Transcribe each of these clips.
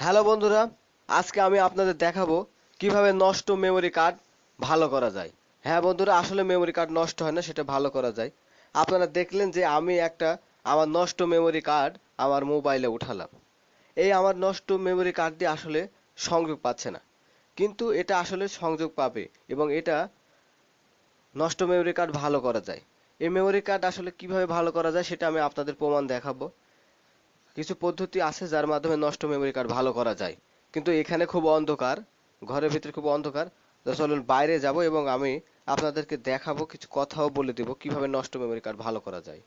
Hello বন্ধুরা, আজকে আমি আপনাদের দেখাবো কিভাবে নষ্ট মেমরি কার্ড ভালো করা যায়। হ্যাঁ বন্ধুরা, আসলে মেমরি কার্ড নষ্ট হয় না, সেটা ভালো করা যায়। আপনারা দেখলেন যে আমি আমার নষ্ট মেমরি কার্ড আমার মোবাইলে উঠালাম। এই আমার নষ্ট মেমরি কার্ডটি আসলে সংযোগ পাচ্ছে না, কিন্তু এটা আসলে সংযোগ পাবে এবং এটা নষ্ট মেমরি কার্ড ভালো করা যায়। এই মেমরি কার্ড আসলে কিভাবে ভালো করা যায় সেটা আমি আপনাদের প্রমাণ দেখাবো। কিছু পদ্ধতি আছে যার মাধ্যমে নষ্ট মেমরি কার্ড ভালো করা যায়, কিন্তু এখানে খুব অন্ধকার, ঘরের ভিতরে খুব অন্ধকার। তো চলুন বাইরে যাব এবং আমি আপনাদেরকে দেখাবো, কিছু কথাও বলে দেব কিভাবে নষ্ট মেমরি কার্ড ভালো করা যায়।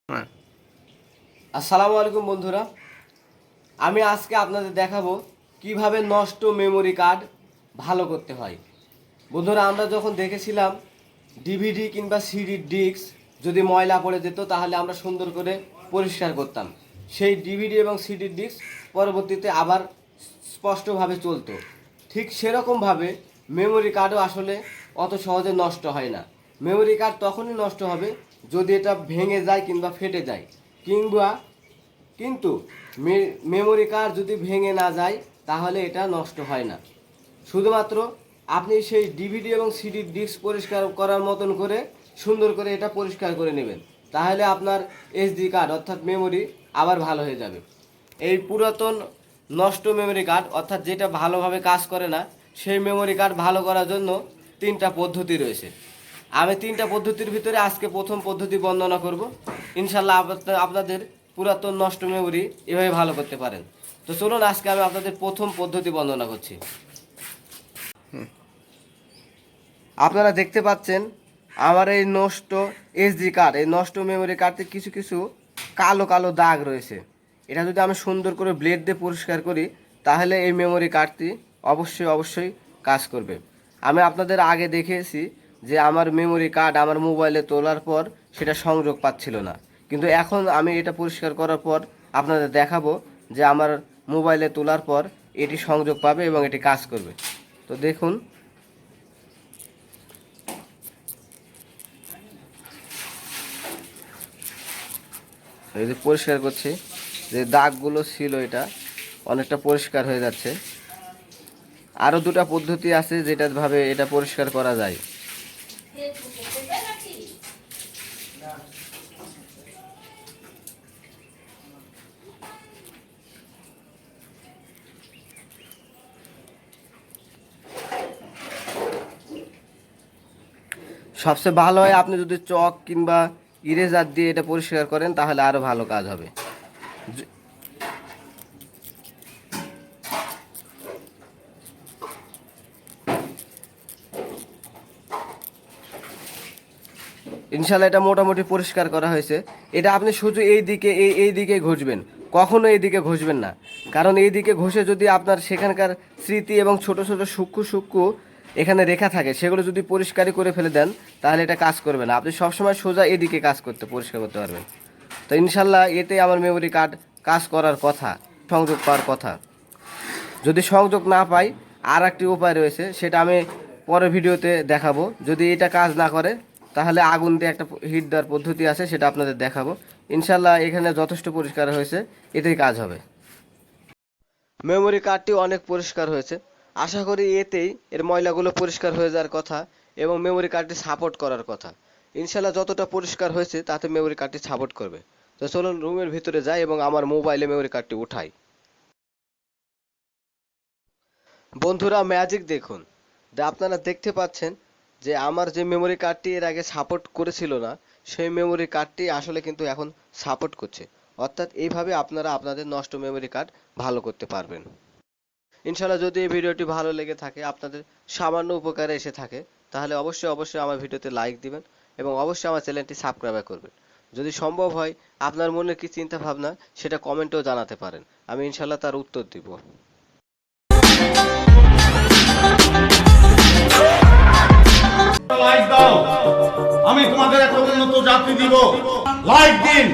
হ্যাঁ। আসসালামু আলাইকুম বন্ধুরা, আমি আজকে আপনাদের দেখাবো কিভাবে নষ্ট মেমরি কার্ড ভালো করতে হয়। বন্ধুরা, আমরা যখন দেখেছিলাম ডিভিডি কিংবা সিডির ডিস্ক যদি ময়লা পড়ে যেত তাহলে আমরা সুন্দর করে পরিষ্কার করতাম, সেই ডিভিডি এবং সিডির ডিস্ক পরবর্তীতে আবার স্পষ্টভাবে চলতো। ঠিক সেরকমভাবে মেমরি কার্ডও আসলে অত সহজে নষ্ট হয় না। মেমরি কার্ড তখনই নষ্ট হবে যদি এটা ভেঙে যায় কিংবা ফেটে যায়, কিন্তু মেমরি কার্ড যদি ভেঙে না যায় তাহলে এটা নষ্ট হয় না। শুধুমাত্র আপনি সেই ডিভিডি এবং সিডির ডিস্ক পরিষ্কার করার মতন করে সুন্দর করে এটা পরিষ্কার করে নেবেন, তাহলে আপনার এসডি কার্ড অর্থাৎ মেমরি আবার ভালো হয়ে যাবে। এই পুরাতন নষ্ট মেমরি কার্ড অর্থাৎ যেটা ভালোভাবে কাজ করে না, সেই মেমরি কার্ড ভালো করার জন্য তিনটা পদ্ধতি রয়েছে। আমি তিনটা পদ্ধতির ভিতরে আজকে প্রথম পদ্ধতি বর্ণনা করব। ইনশাল্লাহ আপনাদের পুরাতন নষ্ট মেমরি এভাবে ভালো করতে পারেন। তো চলুন আজকে আমি আপনাদের প্রথম পদ্ধতি বর্ণনা করছি। আপনারা দেখতে পাচ্ছেন আমার এই নষ্ট এসডি কার্ড, এই নষ্ট মেমরি কার্ডে কিছু কিছু কালো কালো দাগ রয়েছে। এটা যদি আমি সুন্দর করে ব্লেড দিয়ে পরিষ্কার করি তাহলে এই মেমরি কার্ডটি অবশ্যই কাজ করবে। আমি আপনাদের আগে দেখিয়েছি যে আমার মেমরি কার্ড আমার মোবাইলে তোলার পর সেটা সংযোগ পাচ্ছিল না, কিন্তু এখন আমি এটা পরিষ্কার করার পর আপনাদের দেখাবো যে আমার মোবাইলে তোলার পর এটি সংযোগ পাবে এবং এটি কাজ করবে। তো দেখুন, এই যে পরিষ্কার করছি, যে দাগগুলো ছিল এটা অনেকটা পরিষ্কার হয়ে যাচ্ছে। আরও দুটা পদ্ধতি আছে যেটা ভাবে এটা পরিষ্কার করা যায়। সবচেয়ে ভালো হয় আপনি যদি চক কিংবা ইরেজার দিয়ে এটা পরিষ্কার করেন তাহলে আরও ভালো কাজ হবে। ইনশাল্লাহ এটা মোটামুটি পরিষ্কার করা হয়েছে। এটা আপনি শুধু এই দিকে ঘষবেন, কখনো এই দিকে ঘষবেন না, কারণ এই দিকে ঘষে যদি আপনার সেখানকার স্মৃতি এবং ছোট ছোট সূক্ষ্ম এখানে রেখা থাকে, সেগুলো যদি পরিষ্কারই করে ফেলে দেন তাহলে এটা কাজ করবে না। আপনি সবসময় সোজা এদিকে পরিষ্কার করতে পারবেন। তো ইনশাল্লাহ এতে আমার মেমরি কার্ড কাজ করার কথা, সংযোগ পাওয়ার কথা। যদি সংযোগ না পাই আর একটি উপায় রয়েছে, সেটা আমি পরের ভিডিওতে দেখাবো। যদি এটা কাজ না করে তাহলে আগুন দিয়ে একটা হিট দেওয়ার পদ্ধতি আছে, সেটা আপনাদের দেখাবো। ইনশাল্লাহ এখানে যথেষ্ট পরিষ্কার হয়েছে, এতেই কাজ হবে। মেমরি কার্ডটি অনেক পরিষ্কার হয়েছে, আশা করি এতেই এর ময়লাগুলো পরিষ্কার হয়ে যাওয়ার কথা এবং মেমরি কার্ডটি সাপোর্ট করার কথা। ইনশাল্লাহ যতটা পরিষ্কার হয়েছে তাতে মেমরি কার্ডটি সাপোর্ট করবে। তো চলুন রুমের ভিতরে যাই এবং আমার মোবাইলে মেমরি কার্ডটি উঠাই। বন্ধুরা, ম্যাজিক দেখুন, আপনারা দেখতে পাচ্ছেন যে আমার যে মেমরি কার্ডটি এর আগে সাপোর্ট করেছিল না, সেই মেমরি কার্ডটি আসলে কিন্তু এখন সাপোর্ট করছে। অর্থাৎ এইভাবে আপনারা আপনাদের নষ্ট মেমরি কার্ড ভালো করতে পারবেন। ইনশাল্লাহ যদি এই ভিডিওটি ভালো লেগে থাকে, আপনাদের সামান্য উপকারে এসে থাকে, তাহলে অবশ্যই আমার ভিডিওতে লাইক দিবেন এবং অবশ্যই আমার চ্যানেলটি সাবস্ক্রাইব করবেন। যদি সম্ভব হয় আপনার মনে কি চিন্তা ভাবনা সেটা কমেন্টেও জানাতে পারেন, আমি ইনশাল্লাহ তার উত্তর দিব। লাইক দাও, আমি তোমাদের একটা উন্নত যাত্রী দিব। লাইক দিন।